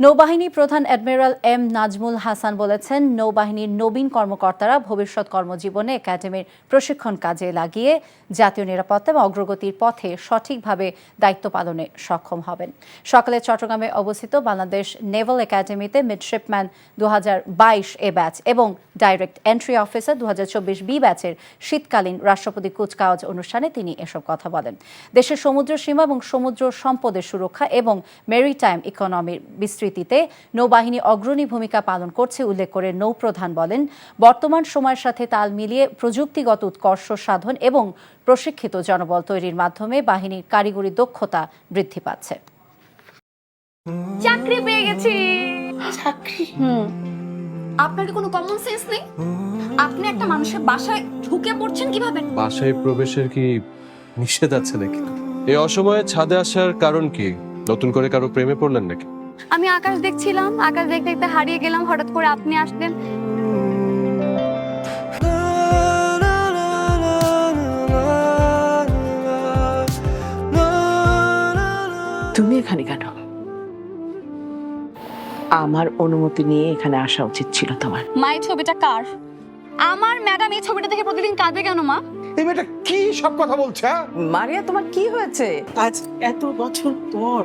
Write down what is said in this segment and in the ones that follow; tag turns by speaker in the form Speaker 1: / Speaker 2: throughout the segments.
Speaker 1: নৌবাহিনী প্রধান admiral M Nazmul Hasan বলেছেন, নৌবাহিনীর নবীন কর্মকর্তারা ভবিষ্যৎ কর্মজীবনে একাডেমির প্রশিক্ষণ কাজে লাগিয়ে জাতীয় নিরাপত্তা এবং অগ্রগতির পথে সঠিকভাবে দায়িত্ব পালনে সক্ষম হবেন। সকালে চট্টগ্রামে অবস্থিত বাংলাদেশ নেভাল একাডেমিতে মিডশিপম্যান 2022 এ ব্যাচ এবং ডাইরেক্ট এন্ট্রি অফিসার 2024 বি ব্যাচের শীতকালীন রাষ্ট্রপতি কুচকাওয়াজ অনুষ্ঠানে তিনি এসব কথা বলেন। দেশের সমুদ্র সীমা এবং সমুদ্র সম্পদের সুরক্ষা এবং মেরিটাইম ইকোনমির বিস্তৃতিতে নৌবাহিনী অগ্রণী ভূমিকা পালন করছে উল্লেখ করে নৌপ্রধান বলেন, বর্তমান সময়ের সাথে তাল মিলিয়ে প্রযুক্তিগত উৎকর্ষ সাধন এবং প্রশিক্ষিত জনবল তৈরির মাধ্যমে বাহিনীর কারিগরি দক্ষতা বৃদ্ধি পাচ্ছে।
Speaker 2: চাকরি পেয়ে গেছি।
Speaker 3: চাকরি?
Speaker 2: আপনার কি কোনো কমন সেন্স নেই? আপনি একটা মানুষের বাসায় ঢুকে পড়ছেন কিভাবে?
Speaker 4: বাসায় প্রবেশের কি নিষেধ আছে নাকি? এই অসময়ে ছাদে আসার কারণ কি? নতুন করে কারো প্রেমে পড়লেন নাকি?
Speaker 2: আমি আকাশ দেখছিলাম, আকাশ দেখতে দেখতে হারিয়ে গেলাম, হঠাৎ করে আপনি আসলেন।
Speaker 3: তুমি এখানে কেন? আমার অনুমতি নিয়ে এখানে আসা উচিত ছিল তোমার।
Speaker 2: মা, এই ছবিটা কার? আমার ম্যাডাম এই ছবিটা দেখে প্রতিদিন কাঁদবে কেন মা?
Speaker 5: এই মেয়েটা কি সব কথা বলছে?
Speaker 3: মারিয়া, তোমার কি হয়েছে?
Speaker 6: আজ এত বছর পর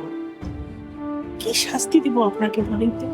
Speaker 6: কি শাস্তি দিব আপনাকে বলেন তো?